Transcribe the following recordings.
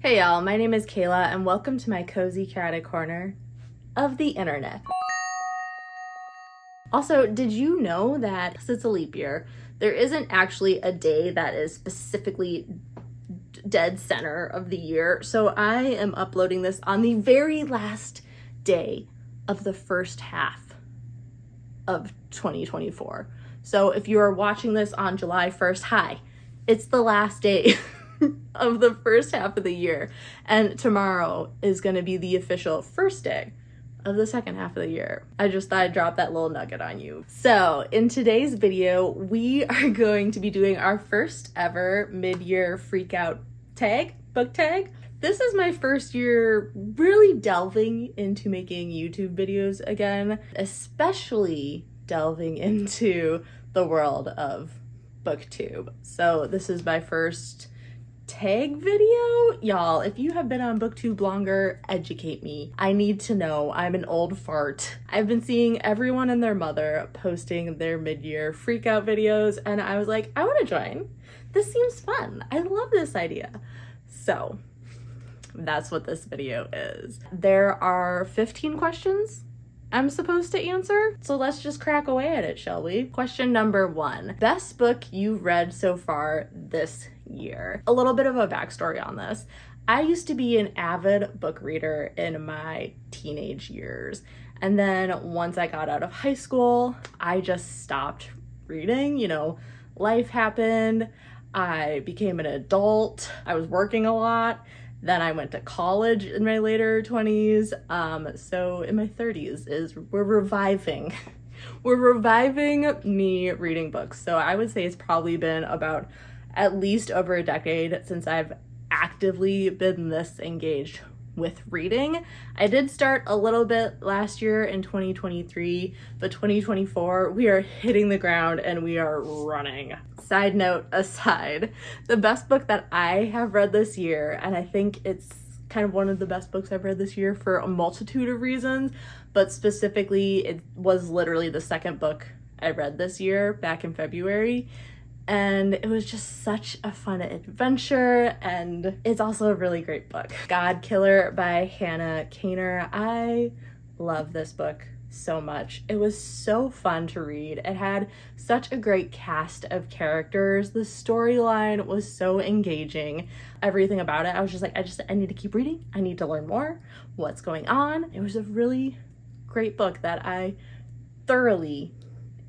Hey y'all, my name is Kayla and welcome to my cozy crowded corner of the internet. Also, did you know that since it's a leap year, there isn't actually a day that is specifically dead center of the year? So I am uploading this on the very last day of the first half of 2024. So if you are watching this on July 1st, hi, it's the last day of the first half of the year, and tomorrow is going to be the official first day of the second half of the year. I just thought I'd drop that little nugget on you. So in today's video, we are going to be doing our first ever mid-year freakout book tag. This is my first year really delving into making YouTube videos again, especially delving into the world of booktube. So this is my first tag video. Y'all, if you have been on booktube longer, educate me. I need to know. I'm an old fart. I've been seeing everyone and their mother posting their mid-year freakout videos, and I was like, I want to join. This seems fun. I love this idea. So that's what this video is. There are 15 questions I'm supposed to answer, so let's just crack away at it, shall we? Question number 1. Best book you've read so far this year. A little bit of a backstory on this. I used to be an avid book reader in my teenage years, and then once I got out of high school, I just stopped reading. You know, life happened, I became an adult, I was working a lot. Then I went to college in my later 20s. So in my 30s we're reviving me reading books. So I would say it's probably been about at least over a decade since I've actively been this engaged with reading. I did start a little bit last year in 2023, but 2024, we are hitting the ground and we are running. Side note aside, the best book that I have read this year, and I think it's kind of one of the best books I've read this year for a multitude of reasons, but specifically it was literally the second book I read this year back in February. And it was just such a fun adventure, and it's also a really great book. Godkiller by Hannah Kaner. I love this book so much. It was so fun to read. It had such a great cast of characters. The storyline was so engaging. Everything about it, I was just like, I need to keep reading. I need to learn more. What's going on? It was a really great book that I thoroughly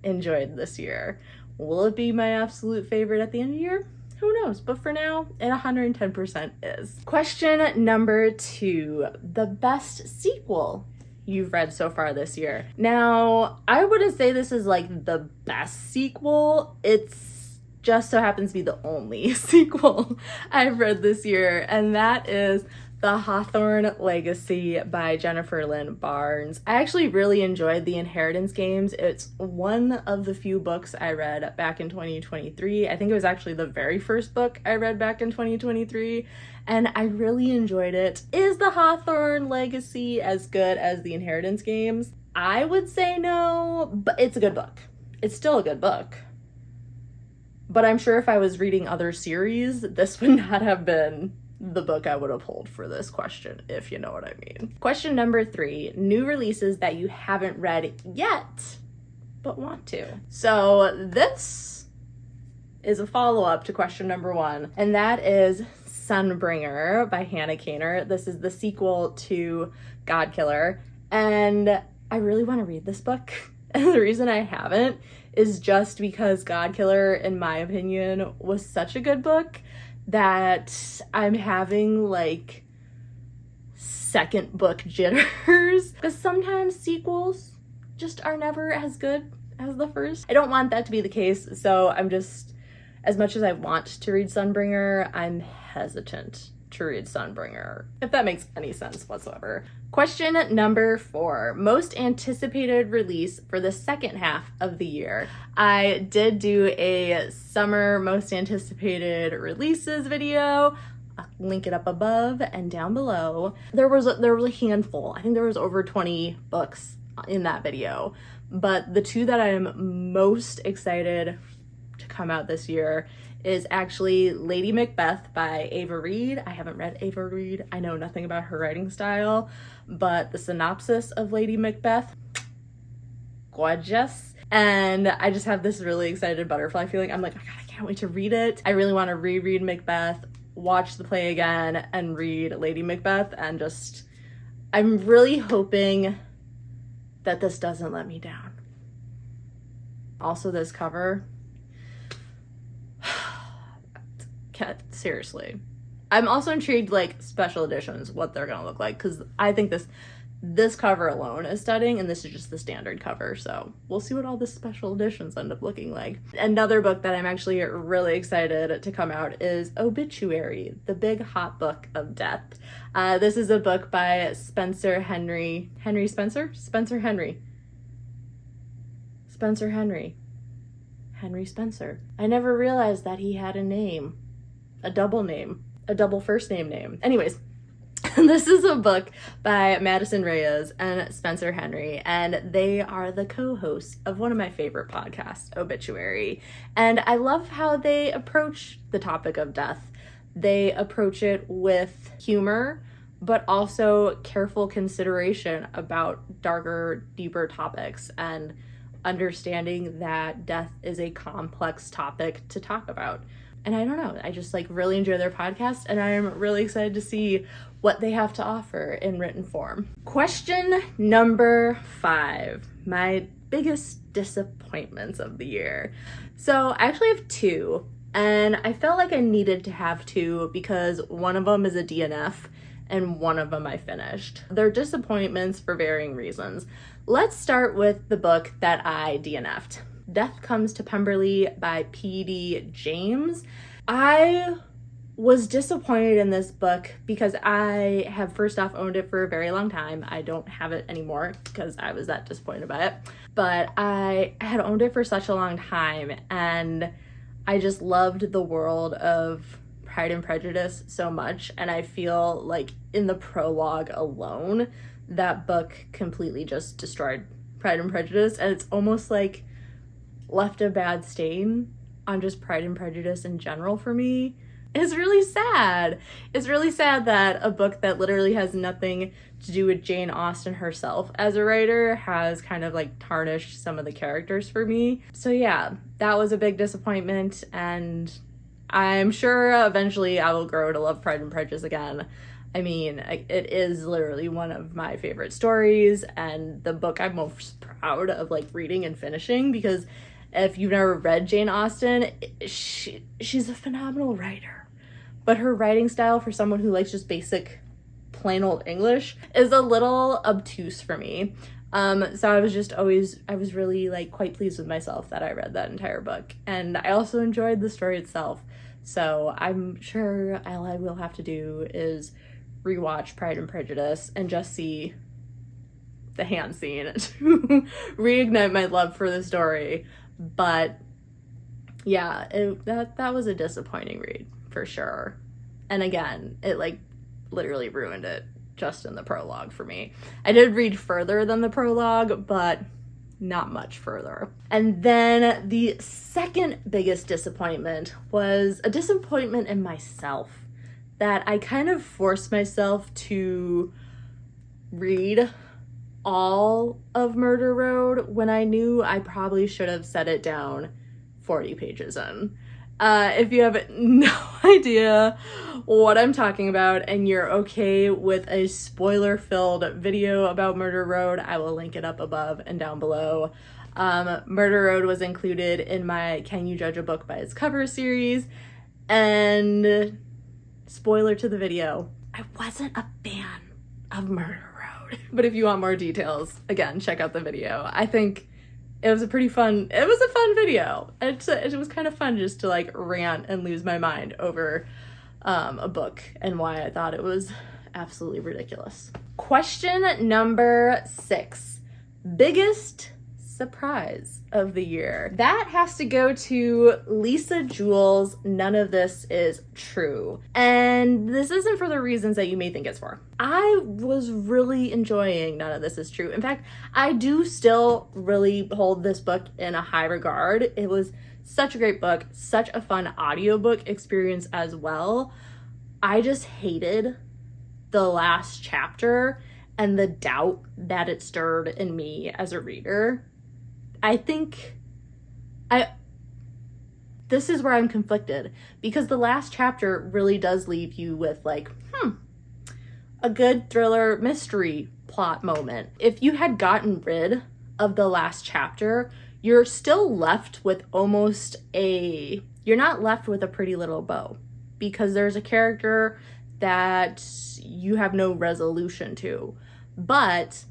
enjoyed this year. Will it be my absolute favorite at the end of the year? Who knows? But for now, it 110% is. Question number 2, the best sequel you've read so far this year. Now, I wouldn't say this is like the best sequel. It's just so happens to be the only sequel I've read this year, and that is The Hawthorne Legacy by Jennifer Lynn-Barnes. I actually really enjoyed the Inheritance games. It's one of the few books I read back in 2023. I think it was actually the very first book I read back in 2023, and I really enjoyed it. Is The Hawthorne Legacy as good as the Inheritance games? I would say no, but it's a good book. It's still a good book. But I'm sure if I was reading other series, this would not have been the book I would have pulled for this question, if you know what I mean. Question number 3, new releases that you haven't read yet, but want to. So this is a follow-up to question number 1, and that is Sunbringer by Hannah Kaner. This is the sequel to Godkiller, and I really want to read this book. And the reason I haven't is just because Godkiller, in my opinion, was such a good book that I'm having like second book jitters, because sometimes sequels just are never as good as the first. I don't want that to be the case, so I'm just, as much as I want to read Sunbringer, I'm hesitant to read Sunbringer, if that makes any sense whatsoever. Question number 4, most anticipated release for the second half of the year. I did do a summer most anticipated releases video. I'll link it up above and down below. There was a handful. I think there was over 20 books in that video, but the two that I'm most excited to come out this year is actually Lady Macbeth by Ava Reid. I haven't read Ava Reid. I know nothing about her writing style, but the synopsis of Lady Macbeth, gorgeous. And I just have this really excited butterfly feeling. I'm like, oh God, I can't wait to read it. I really want to reread Macbeth, watch the play again, and read Lady Macbeth, and just, I'm really hoping that this doesn't let me down. Also, this cover, seriously. I'm also intrigued, like, special editions, what they're gonna look like, because I think this cover alone is stunning, and this is just the standard cover, so we'll see what all the special editions end up looking like. Another book that I'm actually really excited to come out is Obitchuary, the big hot book of death. This is a book by Spencer Henry. Spencer Spencer. I never realized that he had a name, a double first name. Anyways, this is a book by Madison, Reyes, and Spencer Henry, and they are the co-hosts of one of my favorite podcasts, Obitchuary. And I love how they approach the topic of death. They approach it with humor, but also careful consideration about darker, deeper topics, and understanding that death is a complex topic to talk about. And I don't know, I just like really enjoy their podcast, and I'm really excited to see what they have to offer in written form. Question number 5, my biggest disappointments of the year. So I actually have 2, and I felt like I needed to have 2 because one of them is a DNF and one of them I finished. They're disappointments for varying reasons. Let's start with the book that I DNF'd. Death Comes to Pemberley by P.D. James. I was disappointed in this book because I have first off owned it for a very long time. I don't have it anymore because I was that disappointed by it. But I had owned it for such a long time, and I just loved the world of Pride and Prejudice so much, and I feel like in the prologue alone, that book completely just destroyed Pride and Prejudice, and it's almost like left a bad stain on just Pride and Prejudice in general for me. It's really sad. It's really sad that a book that literally has nothing to do with Jane Austen herself as a writer has kind of like tarnished some of the characters for me. So yeah, that was a big disappointment, and I'm sure eventually I will grow to love Pride and Prejudice again. I mean, it is literally one of my favorite stories, and the book I'm most proud of like reading and finishing, because if you've never read Jane Austen, she's a phenomenal writer. But her writing style for someone who likes just basic plain old English is a little obtuse for me. So I was really like quite pleased with myself that I read that entire book. And I also enjoyed the story itself. So I'm sure all I will have to do is rewatch Pride and Prejudice and just see the hand scene to reignite my love for the story. But yeah, that was a disappointing read for sure. And again, it like literally ruined it just in the prologue for me. I did read further than the prologue, but not much further. And then the second biggest disappointment was a disappointment in myself, that I kind of forced myself to read all of Murder Road when I knew I probably should have set it down 40 pages in. If you have no idea what I'm talking about and you're okay with a spoiler-filled video about Murder Road, I will link it up above and down below. Murder Road was included in my Can You Judge a Book by Its Cover series, and spoiler to the video, I wasn't a fan of Murder Road. But if you want more details, again, check out the video. I think it was a fun video. It was kind of fun just to like rant and lose my mind over a book and why I thought it was absolutely ridiculous. Question number 6, biggest surprise of the year. That has to go to Lisa Jewell's None of This Is True. And this isn't for the reasons that you may think it's for. I was really enjoying None of This Is True. In fact, I do still really hold this book in a high regard. It was Such a great book, such a fun audiobook experience as well. I just hated the last chapter and the doubt that it stirred in me as a reader. This is where I'm conflicted, because the last chapter really does leave you with like, a good thriller mystery plot moment. If you had gotten rid of the last chapter, you're still left with you're not left with a pretty little bow, because there's a character that you have no resolution to. But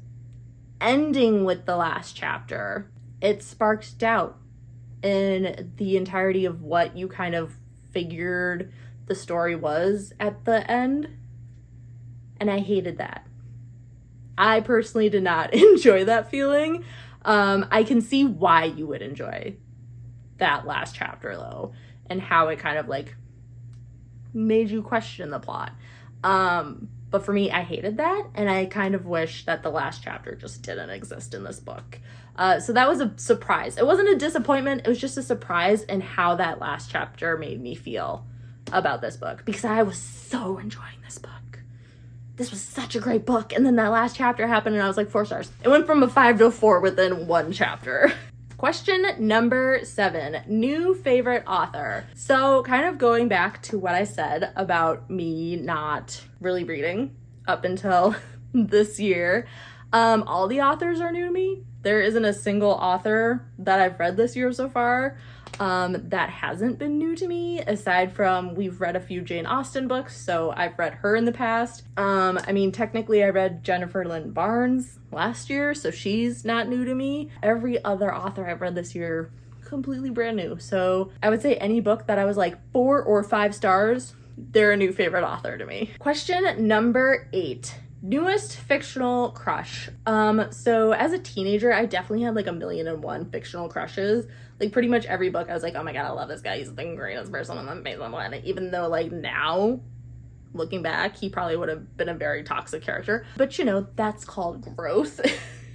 ending with the last chapter, it sparked doubt in the entirety of what you kind of figured the story was at the end. And I hated that. I personally did not enjoy that feeling. I can see why you would enjoy that last chapter though, and how it kind of like made you question the plot. But for me, I hated that, and I kind of wish that the last chapter just didn't exist in this book. So that was a surprise. It wasn't a disappointment, it was just a surprise in how that last chapter made me feel about this book, because I was so enjoying this book. This was such a great book, and then that last chapter happened and I was like 4 stars. It went from a 5 to a 4 within one chapter. Question number 7, new favorite author. So kind of going back to what I said about me not really reading up until this year, all the authors are new to me. There isn't a single author that I've read this year so far that hasn't been new to me, aside from we've read a few Jane Austen books, so I've read her in the past. I mean, technically I read Jennifer Lynn-Barnes last year, so she's not new to me. Every other author I've read this year, completely brand new. So I would say any book that I was like 4 or 5 stars, they're a new favorite author to me. Question number 8. Newest fictional crush. So as a teenager, I definitely had like 1,000,001 fictional crushes. Like pretty much every book I was like, oh my god, I love this guy, he's the greatest person on the face of the planet. Even though like now, looking back, he probably would have been a very toxic character. But you know, that's called growth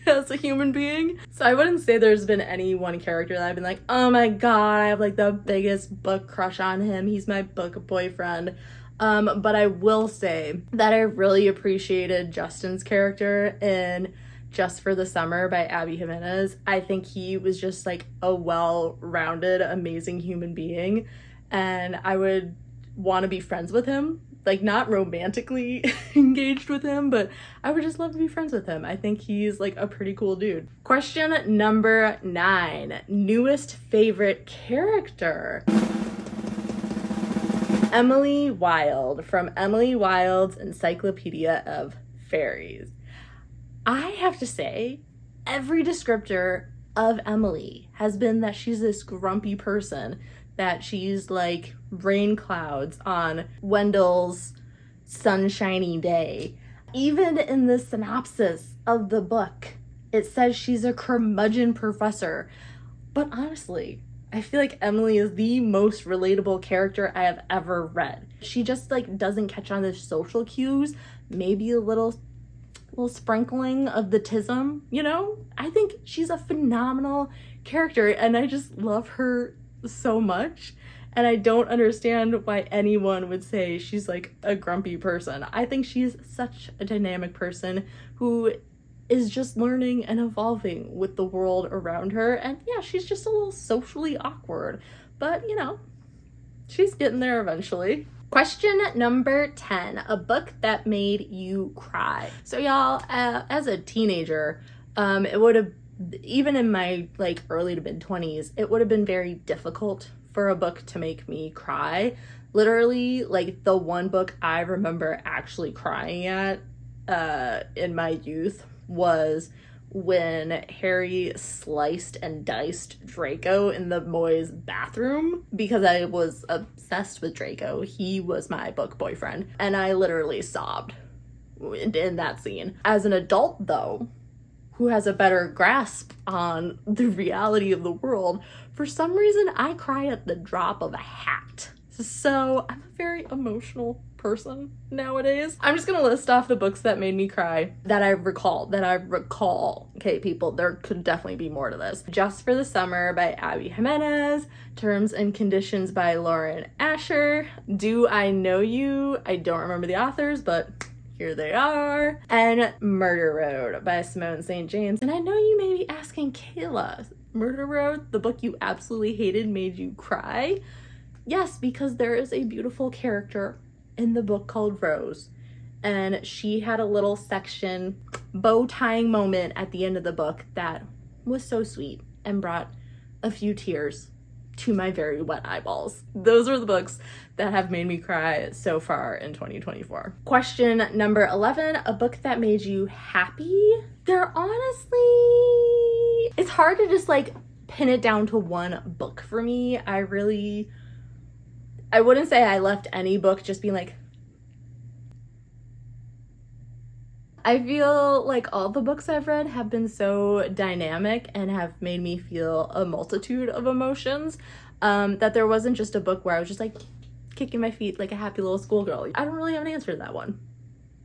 as a human being. So I wouldn't say there's been any one character that I've been like, oh my god, I have like the biggest book crush on him, he's my book boyfriend. But I will say that I really appreciated Justin's character in Just for the Summer by Abbey Jimenez. I think he was just like a well-rounded, amazing human being, and I would want to be friends with him. Like, not romantically engaged with him, but I would just love to be friends with him. I think he's like a pretty cool dude. Question number 9, newest favorite character. Emily Wilde from Emily Wilde's Encyclopedia of Fairies. I have to say, every descriptor of Emily has been that she's this grumpy person, that she's like rain clouds on Wendell's sunshiny day. Even in the synopsis of the book, it says she's a curmudgeon professor. But honestly, I feel like Emily is the most relatable character I have ever read. She just like doesn't catch on the social cues, maybe a little sprinkling of the tism, you know? I think she's a phenomenal character and I just love her so much. And I don't understand why anyone would say she's like a grumpy person. I think she's such a dynamic person who is just learning and evolving with the world around her. And yeah, she's just a little socially awkward, but you know, she's getting there eventually. Question number 10, a book that made you cry. So y'all, as a teenager, it would have, even in my like early to mid 20s, it would have been very difficult for a book to make me cry. Literally, like the one book I remember actually crying at in my youth was when Harry sliced and diced Draco in the boys' bathroom, because I was obsessed with Draco. He was my book boyfriend, and I literally sobbed in that scene. As an adult, though, who has a better grasp on the reality of the world, for some reason I cry at the drop of a hat. So I'm a very emotional person nowadays. I'm just gonna list off the books that made me cry that I recall. Okay, people, there could definitely be more to this. Just for the Summer by Abbey Jimenez, Terms and Conditions by Lauren Asher, Do I Know You? I don't remember the authors, but here they are. And Murder Road by Simone St. James. And I know you may be asking, Kayla, Murder Road, the book you absolutely hated, made you cry? Yes, because there is a beautiful character in the book called Rose, and she had a little section, bow tying moment at the end of the book that was so sweet and brought a few tears to my very wet eyeballs. Those are the books that have made me cry so far in 2024. Question number 11, a book that made you happy? There honestly, it's hard to just like pin it down to one book for me. I wouldn't say I left any book just being like, I feel like all the books I've read have been so dynamic and have made me feel a multitude of emotions, that there wasn't just a book where I was just like kicking my feet like a happy little schoolgirl. I don't really have an answer to that one.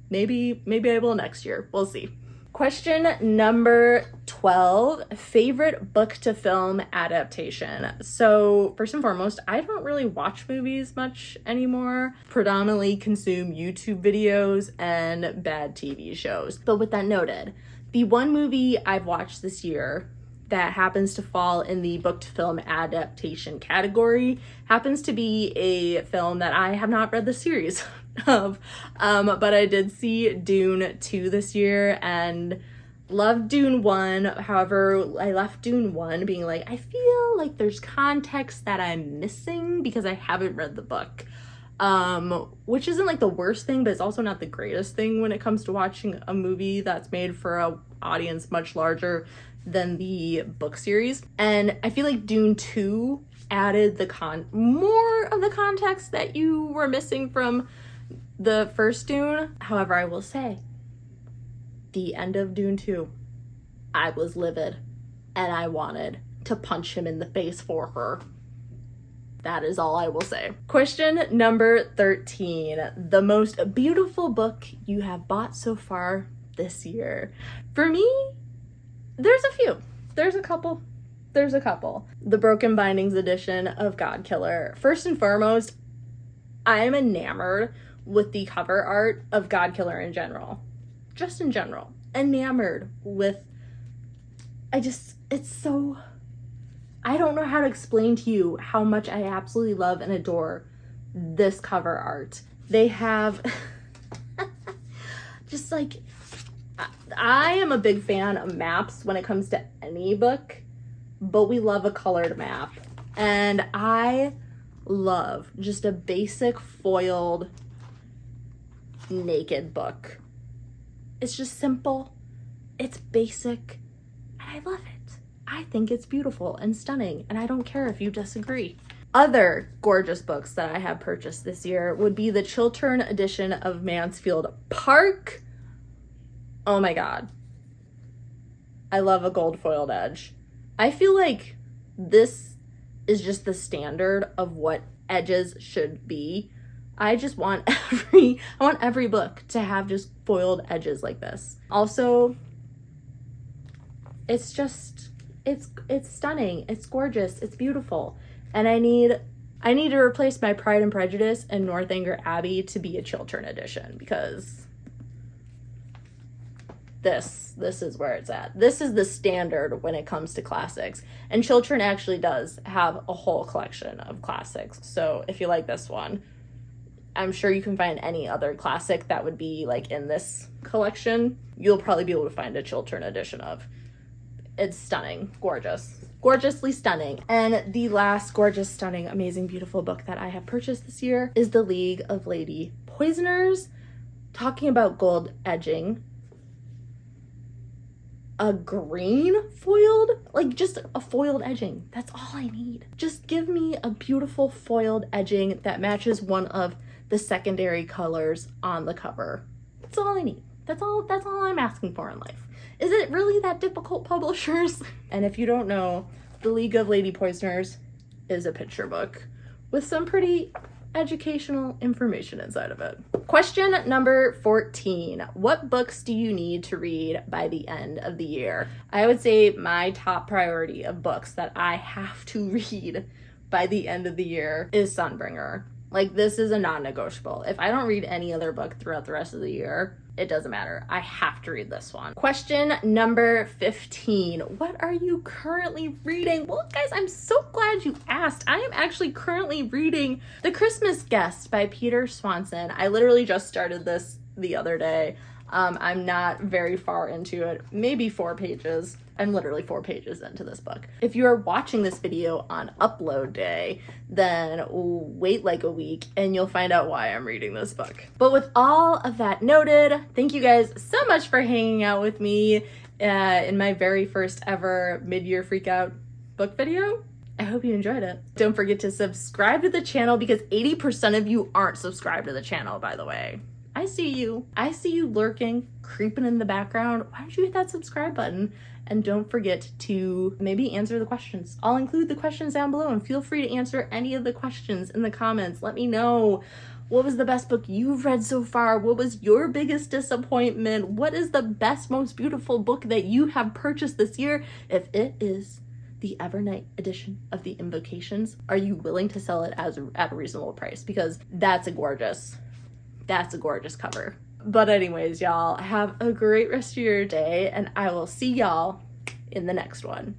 Maybe I will next year. We'll see. Question number 12, favorite book to film adaptation. So first and foremost, I don't really watch movies much anymore. Predominantly consume YouTube videos and bad TV shows. But with that noted, the one movie I've watched this year that happens to fall in the book to film adaptation category happens to be a film that I have not read the series of, but I did see Dune 2 this year and loved Dune 1. However, I left Dune 1 being like, I feel like there's context that I'm missing because I haven't read the book, which isn't like the worst thing, but it's also not the greatest thing when it comes to watching a movie that's made for a audience much larger than the book series. And I feel like Dune 2 added more of the context that you were missing from the first Dune. However, I will say, the end of Dune 2, I was livid and I wanted to punch him in the face for her. That is all I will say. Question number 13, the most beautiful book you have bought so far this year. For me, there's a few. There's a couple. The Broken Bindings edition of Godkiller. First and foremost, I am enamored with the cover art of Godkiller in general. Just in general. Enamored with, I don't know how to explain to you how much I absolutely love and adore this cover art. They have, just like, I am a big fan of maps when it comes to any book, but we love a colored map. And I love just a basic foiled naked book. It's just simple, it's basic, and I love it. I think it's beautiful and stunning, and I don't care if you disagree. Other gorgeous books that I have purchased this year would be the Chiltern edition of Mansfield Park. Oh my god. I love a gold foiled edge. I feel like this is just the standard of what edges should be. I just want every book to have just foiled edges like this. Also, it's stunning, it's gorgeous, it's beautiful. And I need to replace my Pride and Prejudice and Northanger Abbey to be a Chiltern edition, because this is where it's at. This is the standard when it comes to classics. And Chiltern actually does have a whole collection of classics. So if you like this one, I'm sure you can find any other classic that would be like in this collection. You'll probably be able to find a Chiltern edition of. It's stunning, gorgeous, gorgeously stunning. And the last gorgeous, stunning, amazing, beautiful book that I have purchased this year is The League of Lady Poisoners. Talking about gold edging, a green foiled, like just a foiled edging. That's all I need. Just give me a beautiful foiled edging that matches one of the secondary colors on the cover. That's all I need. That's all I'm asking for in life. Is it really that difficult, publishers? And if you don't know, The League of Lady Poisoners is a picture book with some pretty educational information inside of it. Question number 14. What books do you need to read by the end of the year? I would say my top priority of books that I have to read by the end of the year is Sunbringer. Like, this is a non-negotiable. If I don't read any other book throughout the rest of the year, it doesn't matter. I have to read this one. Question number 15. What are you currently reading? Well, guys, I'm so glad you asked. I am actually currently reading The Christmas Guest by Peter Swanson. I literally just started this the other day. I'm not very far into it, maybe 4 pages. I'm literally 4 pages into this book. If you are watching this video on upload day, then wait like a week and you'll find out why I'm reading this book. But with all of that noted, thank you guys so much for hanging out with me in my very first ever mid-year freakout book video. I hope you enjoyed it. Don't forget to subscribe to the channel because 80% of you aren't subscribed to the channel, by the way. I see you. I see you lurking, creeping in the background. Why don't you hit that subscribe button? And don't forget to maybe answer the questions. I'll include the questions down below and feel free to answer any of the questions in the comments. Let me know, what was the best book you've read so far? What was your biggest disappointment? What is the best, most beautiful book that you have purchased this year? If it is the Evernight edition of the Invocations, are you willing to sell it at a reasonable price? Because that's a gorgeous cover. But anyways, y'all, have a great rest of your day, and I will see y'all in the next one.